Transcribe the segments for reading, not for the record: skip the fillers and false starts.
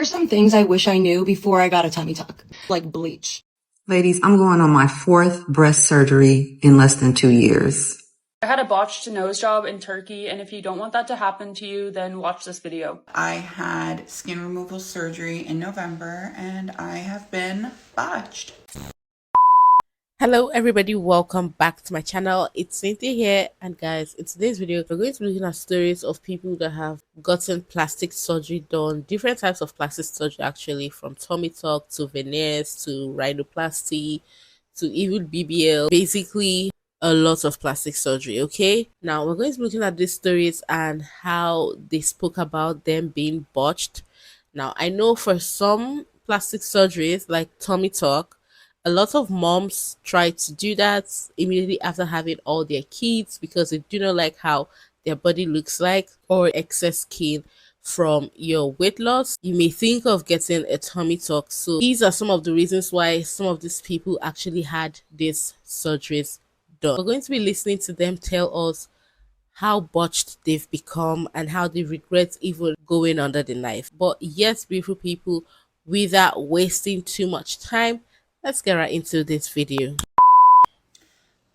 are some things I wish I knew before I got a tummy tuck, like bleach. Ladies, I'm going on my 4th breast surgery in less than 2 years. I had a botched nose job in Turkey, and if you don't want that to happen to you, then watch this video. I had skin removal surgery in November, and I have been botched. Hello everybody, welcome back to my channel. It's Cynthia here, and guys, in today's video we're going to be looking at stories of people that have gotten plastic surgery done, different types of plastic surgery actually, from tummy tuck to veneers to rhinoplasty to even BBL, basically a lot of plastic surgery. Okay, now we're going to be looking at these stories and how they spoke about them being botched. Now I know for some plastic surgeries like tummy tuck, a lot of moms try to do that immediately after having all their kids because they do not like how their body looks like, or excess skin from your weight loss. You may think of getting a tummy tuck. So these are some of the reasons why some of these people actually had these surgeries done. We're going to be listening to them tell us how botched they've become and how they regret even going under the knife. But yes, beautiful people, without wasting too much time, let's get right into this video.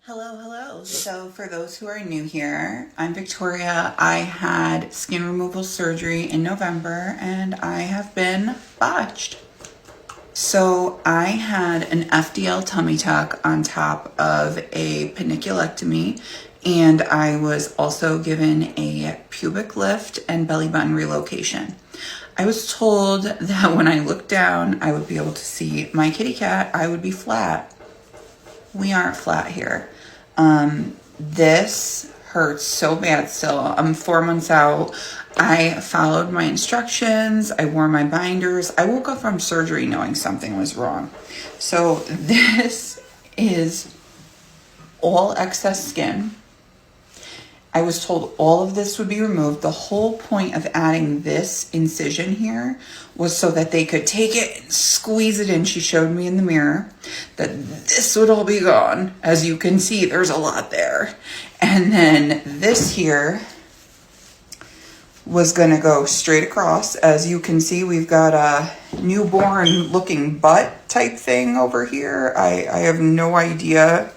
Hello. So for those who are new here, I'm Victoria. I had skin removal surgery in November, and I have been botched. So I had an FDL tummy tuck on top of a paniculectomy, and I was also given a pubic lift and belly button relocation. I was told that when I looked down, I would be able to see my kitty cat. I would be flat. We aren't flat here. This hurts so bad still. I'm 4 months out. I followed my instructions. I wore my binders. I woke up from surgery knowing something was wrong. So this is all excess skin. I was told all of this would be removed. The whole point of adding this incision here was so that they could take it and squeeze it in. She showed me in the mirror that this would all be gone. As you can see, there's a lot there. And then this here was going to go straight across. As you can see, we've got a newborn looking butt type thing over here. I have no idea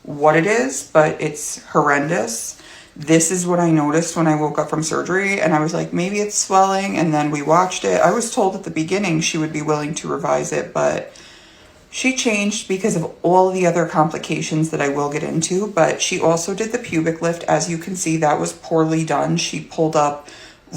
what it is, but it's horrendous. This is what I noticed when I woke up from surgery, and I was like, maybe it's swelling, and then we watched it. I was told at the beginning she would be willing to revise it, but she changed because of all the other complications that I will get into. But she also did the pubic lift. As you can see, that was poorly done. She pulled up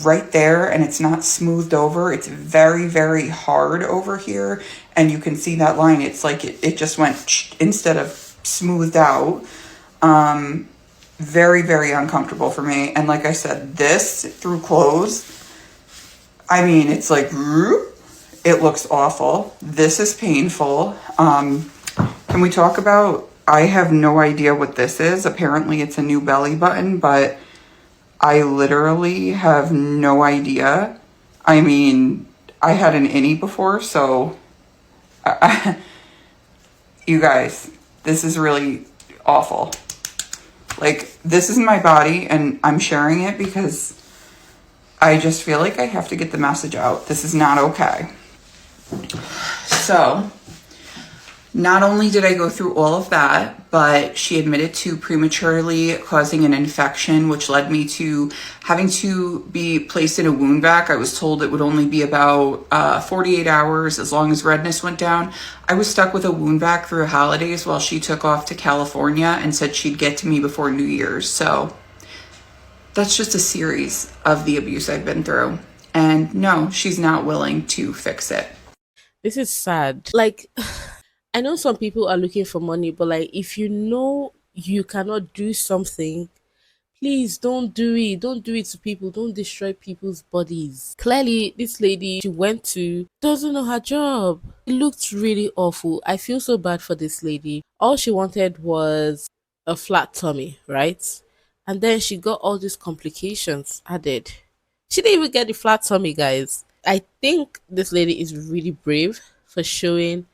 right there, and it's not smoothed over. It's very, very hard over here, and you can see that line. It's like it just went instead of smoothed out. Very, very uncomfortable for me. And like I said, this through clothes, I mean, it's like, it looks awful. This is painful. Can we talk about, I have no idea what this is. Apparently it's a new belly button, but I literally have no idea. I mean, I had an innie before, so you guys, this is really awful. Like, this is my body, and I'm sharing it because I just feel like I have to get the message out. This is not okay. So, not only did I go through all of that, but she admitted to prematurely causing an infection, which led me to having to be placed in a wound vac. I was told it would only be about 48 hours as long as redness went down. I was stuck with a wound vac through holidays while she took off to California and said she'd get to me before New Year's. So that's just a series of the abuse I've been through. And no, she's not willing to fix it. This is sad. Like, I know some people are looking for money, but like, if you know you cannot do something, please don't do it. Don't do it to people. Don't destroy people's bodies. Clearly, this lady she went to doesn't know her job. It looked really awful. I feel so bad for this lady. All she wanted was a flat tummy, right? And then she got all these complications added. She didn't even get the flat tummy, guys. I think this lady is really brave for showing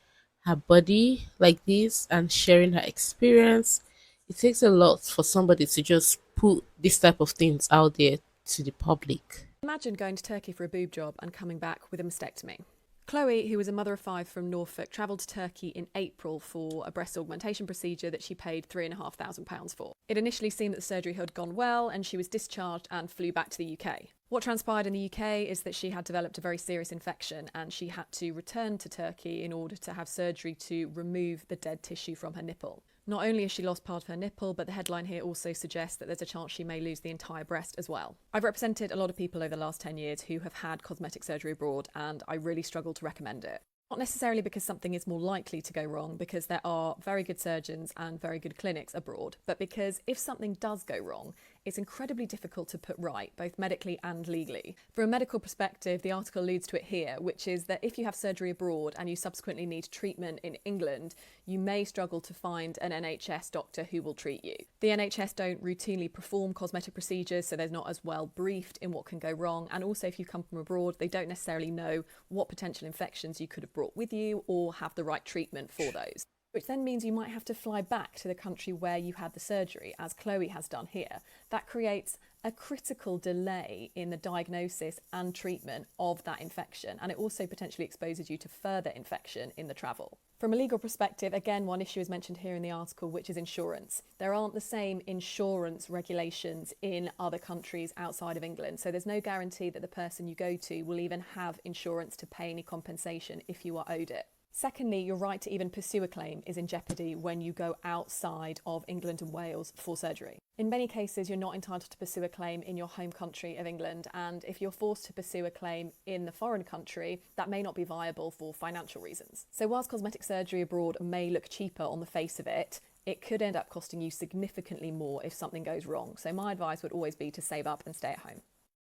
her body like this and sharing her experience. It takes a lot for somebody to just put this type of things out there to the public. Imagine going to Turkey for a boob job and coming back with a mastectomy. Chloe, who was a mother of 5 from Norfolk, travelled to Turkey in April for a breast augmentation procedure that she paid £3,500 for. It initially seemed that the surgery had gone well and she was discharged and flew back to the UK. What transpired in the UK is that she had developed a very serious infection and she had to return to Turkey in order to have surgery to remove the dead tissue from her nipple. Not only has she lost part of her nipple, but the headline here also suggests that there's a chance she may lose the entire breast as well. I've represented a lot of people over the last 10 years who have had cosmetic surgery abroad, and I really struggle to recommend it. Not necessarily because something is more likely to go wrong, because there are very good surgeons and very good clinics abroad, but because if something does go wrong, it's incredibly difficult to put right, both medically and legally. From a medical perspective, the article alludes to it here, which is that if you have surgery abroad and you subsequently need treatment in England, you may struggle to find an NHS doctor who will treat you. The NHS don't routinely perform cosmetic procedures, so they're not as well briefed in what can go wrong, and also if you come from abroad, they don't necessarily know what potential infections you could have brought with you or have the right treatment for those. Which then means you might have to fly back to the country where you had the surgery, as Chloe has done here. That creates a critical delay in the diagnosis and treatment of that infection, and it also potentially exposes you to further infection in the travel. From a legal perspective, again, one issue is mentioned here in the article, which is insurance. There aren't the same insurance regulations in other countries outside of England, so there's no guarantee that the person you go to will even have insurance to pay any compensation if you are owed it. Secondly, your right to even pursue a claim is in jeopardy when you go outside of England and Wales for surgery. In many cases, you're not entitled to pursue a claim in your home country of England, and if you're forced to pursue a claim in the foreign country, that may not be viable for financial reasons. So whilst cosmetic surgery abroad may look cheaper on the face of it, it could end up costing you significantly more if something goes wrong. So my advice would always be to save up and stay at home.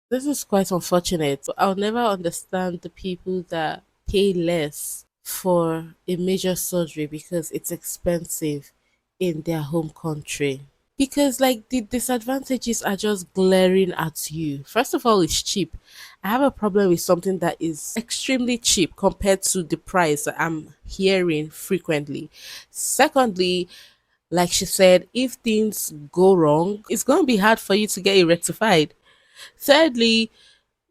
This is quite unfortunate. I'll never understand the people that pay less for a major surgery because it's expensive in their home country. Because like the disadvantages are just glaring at you. First of all, it's cheap. I have a problem with something that is extremely cheap compared to the price that I'm hearing frequently. Secondly, like she said, if things go wrong, it's going to be hard for you to get it rectified. Thirdly,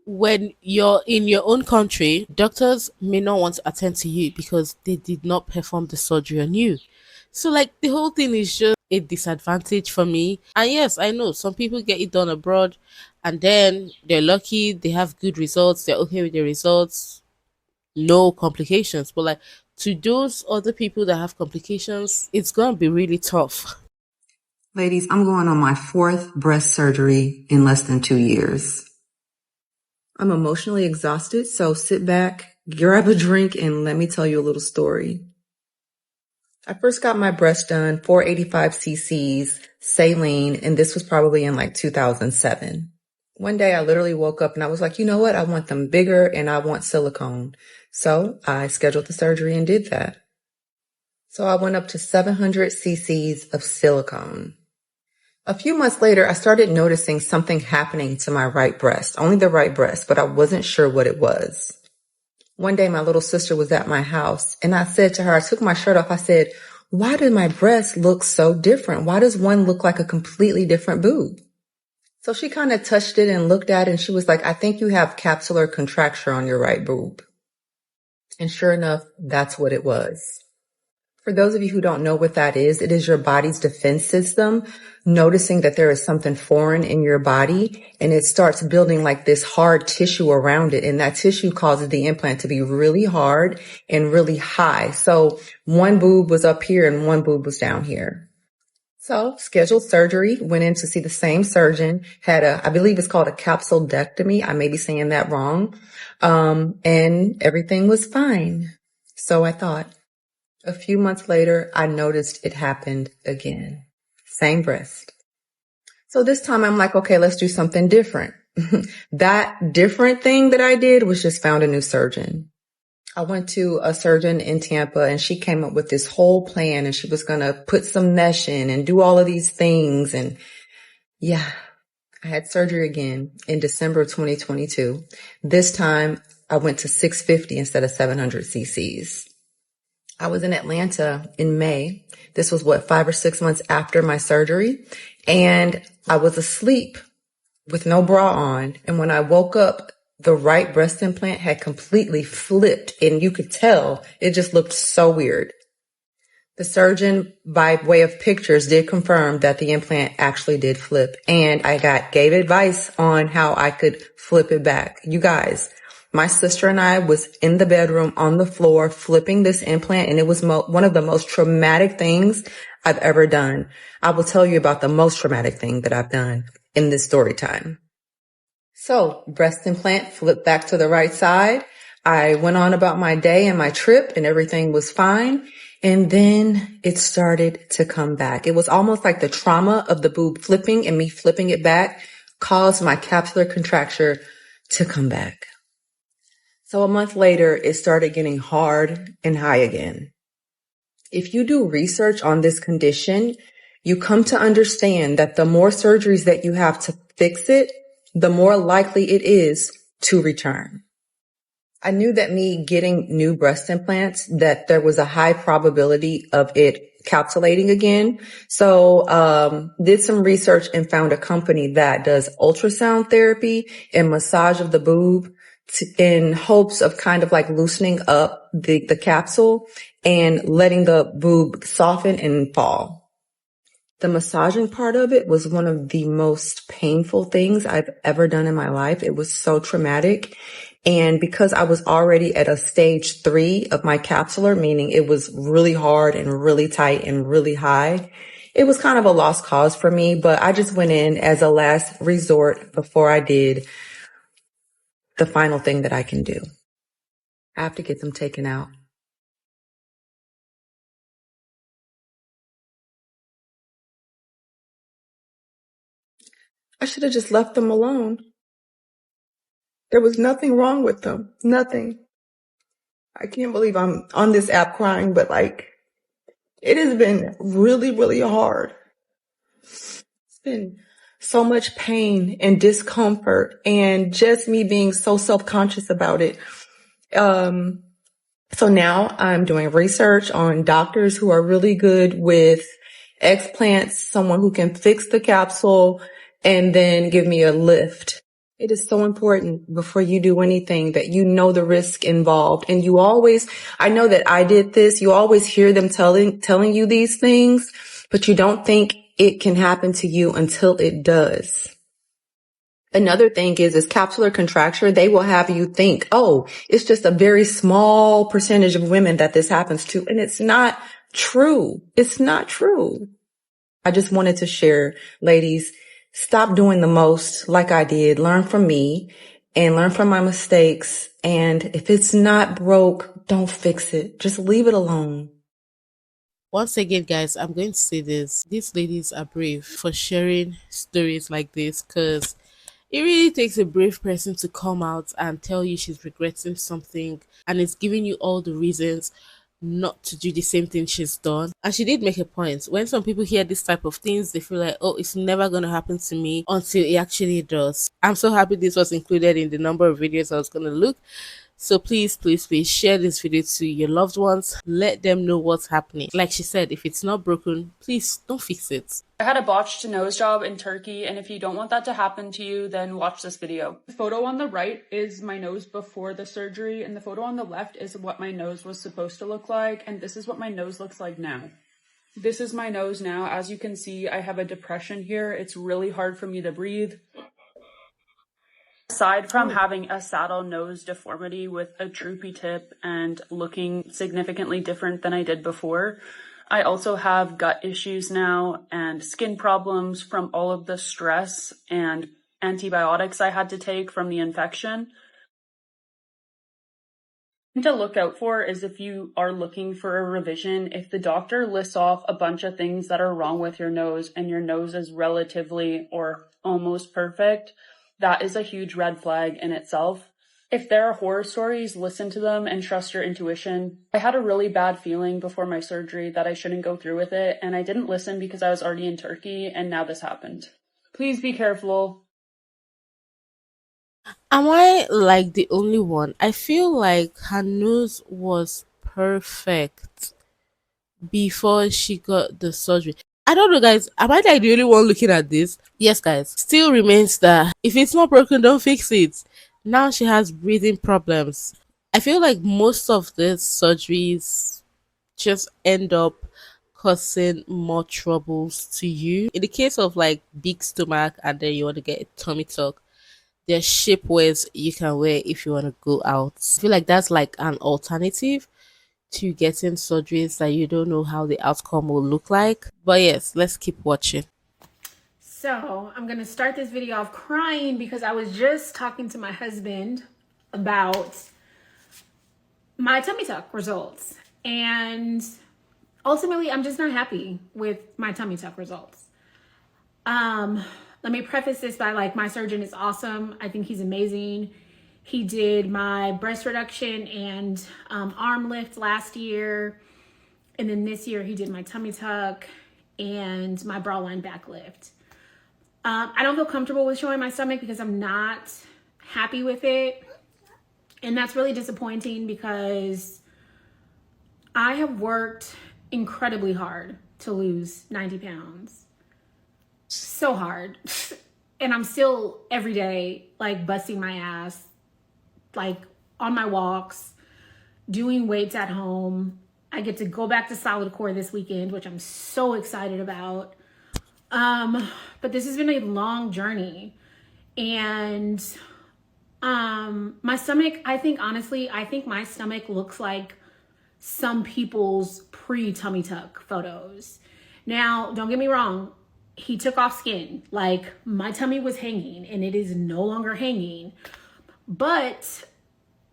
when you're in your own country, doctors may not want to attend to you because they did not perform the surgery on you. So, like, the whole thing is just a disadvantage for me. And yes, I know some people get it done abroad and then they're lucky, they have good results, they're okay with the results, no complications. But, like, to those other people that have complications, it's going to be really tough. Ladies, I'm going on my 4th breast surgery in less than 2 years. I'm emotionally exhausted, so sit back, grab a drink, and let me tell you a little story. I first got my breast done, 485 cc's, saline, and this was probably in like 2007. One day I literally woke up and I was like, you know what? I want them bigger and I want silicone. So I scheduled the surgery and did that. So I went up to 700 cc's of silicone. A few months later, I started noticing something happening to my right breast, only the right breast, but I wasn't sure what it was. One day, my little sister was at my house and I said to her, I took my shirt off. I said, why did my breast look so different? Why does one look like a completely different boob? So she kind of touched it and looked at it and she was like, I think you have capsular contracture on your right boob. And sure enough, that's what it was. For those of you who don't know what that is, it is your body's defense system noticing that there is something foreign in your body and it starts building like this hard tissue around it. And that tissue causes the implant to be really hard and really high. So one boob was up here and one boob was down here. So scheduled surgery, went in to see the same surgeon, had I believe it's called a capsulectomy. I may be saying that wrong. And everything was fine. So I thought. A few months later, I noticed it happened again. Same breast. So this time I'm like, okay, let's do something different. That different thing that I did was just found a new surgeon. I went to a surgeon in Tampa and she came up with this whole plan and she was going to put some mesh in and do all of these things. And yeah, I had surgery again in December of 2022. This time I went to 650 instead of 700 cc's. I was in Atlanta in May. This was 5 or 6 months after my surgery, and I was asleep with no bra on. And when I woke up, the right breast implant had completely flipped, and you could tell it just looked so weird. The surgeon, by way of pictures, did confirm that the implant actually did flip, and gave advice on how I could flip it back. You guys, my sister and I was in the bedroom on the floor flipping this implant, and it was one of the most traumatic things I've ever done. I will tell you about the most traumatic thing that I've done in this story time. So, breast implant flipped back to the right side. I went on about my day and my trip, and everything was fine. And then it started to come back. It was almost like the trauma of the boob flipping and me flipping it back caused my capsular contracture to come back. So a month later, it started getting hard and high again. If you do research on this condition, you come to understand that the more surgeries that you have to fix it, the more likely it is to return. I knew that me getting new breast implants, that there was a high probability of it capsulating again. So, did some research and found a company that does ultrasound therapy and massage of the boob in hopes of kind of like loosening up the capsule and letting the boob soften and fall. The massaging part of it was one of the most painful things I've ever done in my life. It was so traumatic. And because I was already at a stage 3 of my capsular, meaning it was really hard and really tight and really high, it was kind of a lost cause for me, but I just went in as a last resort before I did the final thing that I can do. I have to get them taken out. I should have just left them alone. There was nothing wrong with them. Nothing. I can't believe I'm on this app crying, but like, it has been really, really hard. It's been so much pain and discomfort and just me being so self-conscious about it. So now I'm doing research on doctors who are really good with explants, someone who can fix the capsule and then give me a lift. It is so important before you do anything that you know the risk involved. And I know that I did this. You always hear them telling you these things, but you don't think it can happen to you until it does. Another thing is capsular contracture. They will have you think, oh, it's just a very small percentage of women that this happens to. And it's not true. It's not true. I just wanted to share, ladies, stop doing the most like I did. Learn from me and learn from my mistakes. And if it's not broke, don't fix it. Just leave it alone. Once again, guys, I'm going to say this. These ladies are brave for sharing stories like this, because it really takes a brave person to come out and tell you she's regretting something and it's giving you all the reasons not to do the same thing she's done. And she did make a point. When some people hear this type of things, they feel like, oh, it's never going to happen to me until it actually does. I'm so happy this was included in the number of videos I was going to look. So please, please, please share this video to your loved ones. Let them know what's happening. Like she said, if it's not broken, please don't fix it. I had a botched nose job in Turkey, and if you don't want that to happen to you, then watch this video. The photo on the right is my nose before the surgery, and the photo on the left is what my nose was supposed to look like, and this is what my nose looks like now. This is my nose now. As you can see, I have a depression here. It's really hard for me to breathe. Aside from having a saddle nose deformity with a droopy tip and looking significantly different than I did before, I also have gut issues now and skin problems from all of the stress and antibiotics I had to take from the infection. To look out for is if you are looking for a revision, if the doctor lists off a bunch of things that are wrong with your nose and your nose is relatively or almost perfect, that is a huge red flag in itself. If there are horror stories, listen to them and trust your intuition. I had a really bad feeling before my surgery that I shouldn't go through with it, and I didn't listen because I was already in Turkey, and now this happened. Please be careful. Am I like the only one? I feel like her nose was perfect before she got the surgery. I don't know, guys. Am I like the only one looking at this? Yes, guys. Still remains that if it's not broken, don't fix it. Now she has breathing problems. I feel like most of these surgeries just end up causing more troubles to you. In the case of like big stomach and then you want to get a tummy tuck, there's shapewears you can wear if you want to go out. I feel like that's like an alternative to getting surgeries that you don't know how the outcome will look like. But yes, let's keep watching. So I'm gonna start this video off crying because I was just talking to my husband about my tummy tuck results, and ultimately I'm just not happy with my tummy tuck results. Let me preface this by like, my surgeon is awesome. I think he's amazing. He did my breast reduction and arm lift last year, and then this year he did my tummy tuck and my bra line back lift. I don't feel comfortable with showing my stomach because I'm not happy with it. And that's really disappointing because I have worked incredibly hard to lose 90 pounds. So hard. And I'm still every day like busting my ass, like on my walks, doing weights at home. I get to go back to solid core this weekend, which I'm so excited about. But this has been a long journey, and my stomach, I think my stomach looks like some people's pre-tummy tuck photos. Now, don't get me wrong, he took off skin. Like, my tummy was hanging and it is no longer hanging, but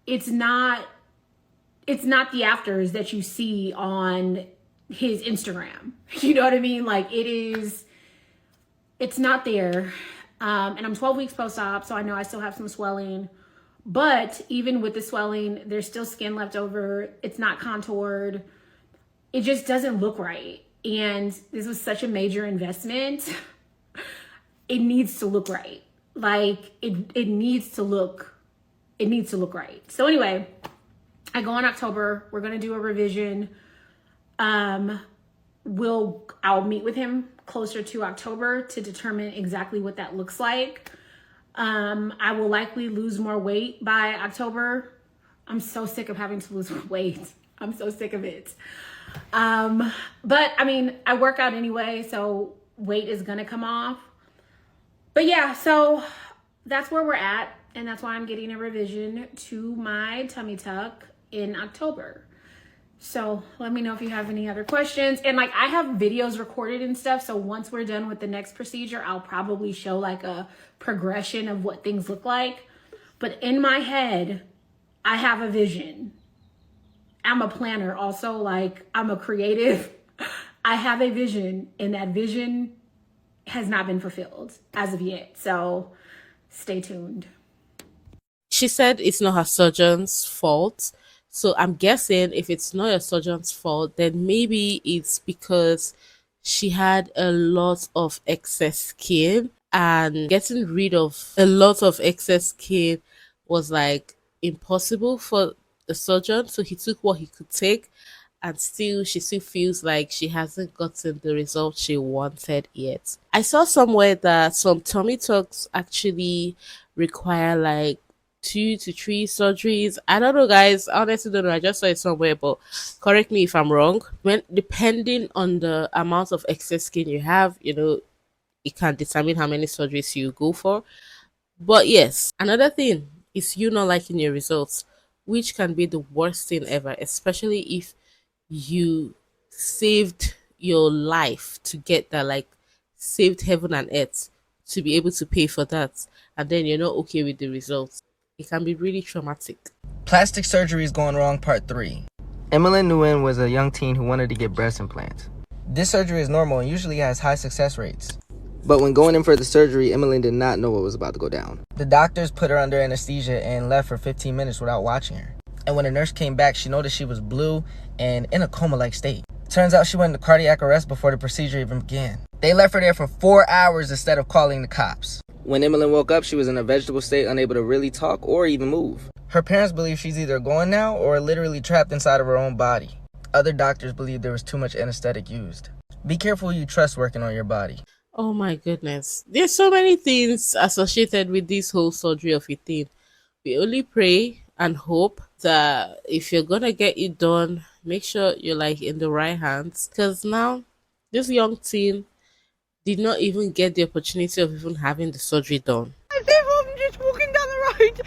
it's not the afters that you see on his Instagram. You know what I mean? Like, it's not there. And I'm 12 weeks post-op, so I know I still have some swelling. But even with the swelling, there's still skin left over. It's not contoured. It just doesn't look right. And this was such a major investment. It needs to look right. Like, it needs to look right. So anyway, I go in October. We're going to do a revision. I'll meet with him closer to October to determine exactly what that looks like. I will likely lose more weight by October. I'm so sick of having to lose weight. I'm so sick of it. But I mean, I work out anyway, so weight is gonna come off. But yeah, so that's where we're at, and that's why I'm getting a revision to my tummy tuck in October. So let me know if you have any other questions. And like, I have videos recorded and stuff. So once we're done with the next procedure, I'll probably show like a progression of what things look like. But in my head, I have a vision. I'm a planner also, like I'm a creative. I have a vision, and that vision has not been fulfilled as of yet. So stay tuned. She said it's not her surgeon's fault. So I'm guessing if it's not your surgeon's fault, then maybe it's because she had a lot of excess skin, and getting rid of a lot of excess skin was like impossible for the surgeon. So he took what he could take, and she still feels like she hasn't gotten the result she wanted yet. I saw somewhere that some tummy tucks actually require like 2 to 3 surgeries. I don't know, guys. I honestly don't know. I just saw it somewhere, but correct me if I'm wrong. When depending on the amount of excess skin you have, it can determine how many surgeries you go for. But yes, another thing is you not liking your results, which can be the worst thing ever, especially if you saved your life to get that, like saved heaven and earth to be able to pay for that, and then you're not okay with the results. It can be really traumatic. Plastic surgery is going wrong, part 3. Emmeline Nguyen was a young teen who wanted to get breast implants. This surgery is normal and usually has high success rates. But when going in for the surgery, Emmeline did not know what was about to go down. The doctors put her under anesthesia and left for 15 minutes without watching her. And when the nurse came back, she noticed she was blue and in a coma-like state. Turns out she went into cardiac arrest before the procedure even began. They left her there for 4 hours instead of calling the cops. When Emmeline woke up, she was in a vegetable state, unable to really talk or even move. Her parents believe she's either gone now or literally trapped inside of her own body. Other doctors believe there was too much anesthetic used. Be careful who you trust working on your body. Oh my goodness. There's so many things associated with this whole surgery of a thing. We only pray and hope that if you're gonna get it done, make sure you're like in the right hands. Because now this young teen did not even get the opportunity of even having the surgery done. As if I'm just walking down the road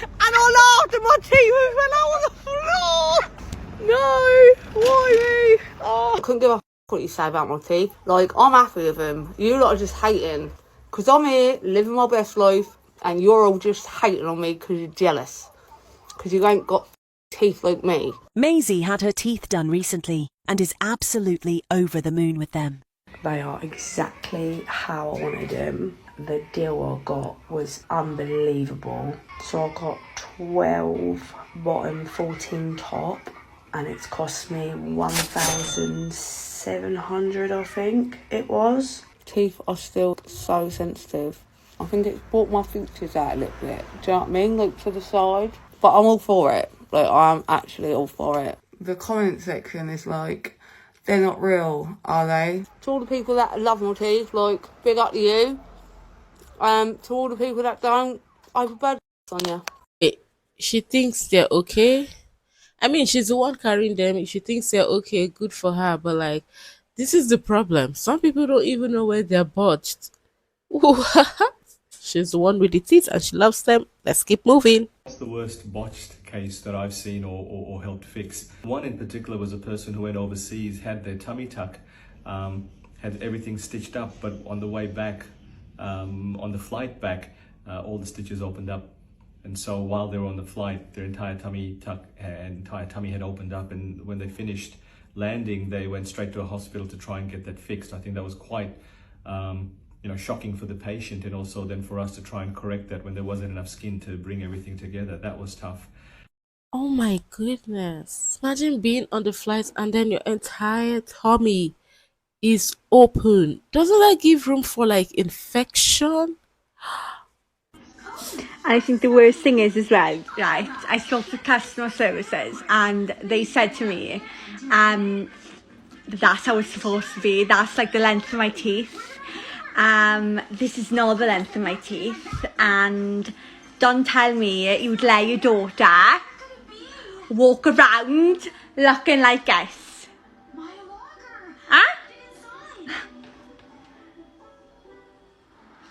and I laughed and my teeth went out on the floor. No, why me? Oh. I couldn't give a what you say about my teeth. Like, I'm happy with them. You lot are just hating. Because I'm here living my best life and you're all just hating on me because you're jealous. Because you ain't got teeth like me. Maisie had her teeth done recently and is absolutely over the moon with them. They are exactly how I wanted them. The deal I got was unbelievable. So I got 12 bottom, 14 top, and it's cost me 1,700, I think it was. Teeth are still so sensitive. I think it's brought my features out a little bit. Do you know what I mean? Like to the side. But I'm all for it. Like, I'm actually all for it. The comment section is like, they're not real, are they? To all the people that love my teeth, like, big up to you. To all the people that don't, I have a bad on you. She thinks they're okay. I mean, she's the one carrying them. She thinks they're okay, good for her. But like, this is the problem. Some people don't even know where they're botched. She's the one with the teeth and she loves them. Let's keep moving. It's the worst botched case that I've seen or helped fix. One in particular was a person who went overseas, had their tummy tuck, had everything stitched up, but on the way back, on the flight back, all the stitches opened up. And so while they were on the flight, their entire tummy tuck and entire tummy had opened up, and when they finished landing, they went straight to a hospital to try and get that fixed. I think that was quite shocking for the patient, and also then for us to try and correct that when there wasn't enough skin to bring everything together. That was tough. Oh my goodness. Imagine being on the flight and then your entire tummy is open. Doesn't that give room for like infection? I think the worst thing is as well, right, I spoke to customer services and they said to me, that's how it's supposed to be, that's like the length of my teeth. This is not the length of my teeth, and don't tell me you'd let your daughter walk around looking like this. Huh?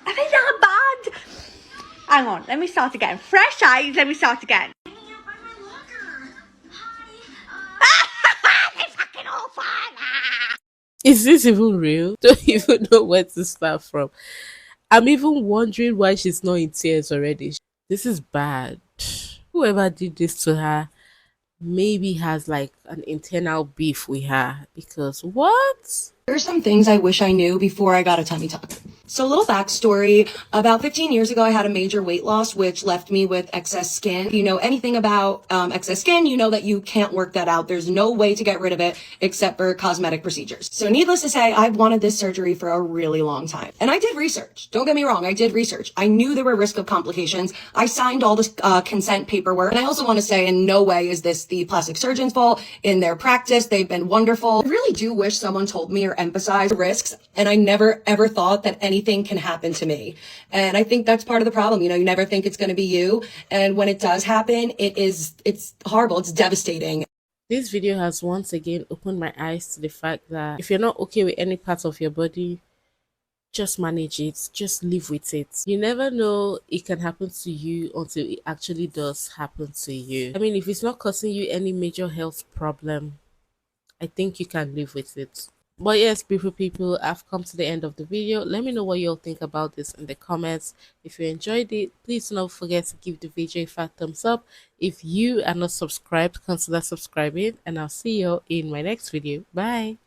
Are they that bad? Hang on, let me start again. Fresh eyes, let me start again. They're fucking awful. Is this even real? Don't even know where to start from. I'm even wondering why she's not in tears already. This is bad. Whoever did this to her maybe has like an internal beef with her, because what? There are some things I wish I knew before I got a tummy tuck. So a little backstory, about 15 years ago, I had a major weight loss, which left me with excess skin. If you know anything about excess skin, you know that you can't work that out. There's no way to get rid of it except for cosmetic procedures. So needless to say, I've wanted this surgery for a really long time. And I did research. Don't get me wrong. I did research. I knew there were risk of complications. I signed all this consent paperwork. And I also want to say in no way is this the plastic surgeon's fault. In their practice, they've been wonderful. I really do wish someone told me or emphasized risks. And I never ever thought that anything can happen to me. And I think that's part of the problem. You know, you never think it's going to be you. And when it does happen, it's horrible. It's devastating. This video has once again opened my eyes to the fact that if you're not okay with any part of your body, just manage it. Just live with it. You never know it can happen to you until it actually does happen to you. I mean, if it's not causing you any major health problem, I think you can live with it. But yes, beautiful people, I've come to the end of the video. Let me know what you all think about this in the comments. If you enjoyed it, please don't forget to give the video a fat thumbs up. If you are not subscribed, consider subscribing, and I'll see you in my next video. Bye.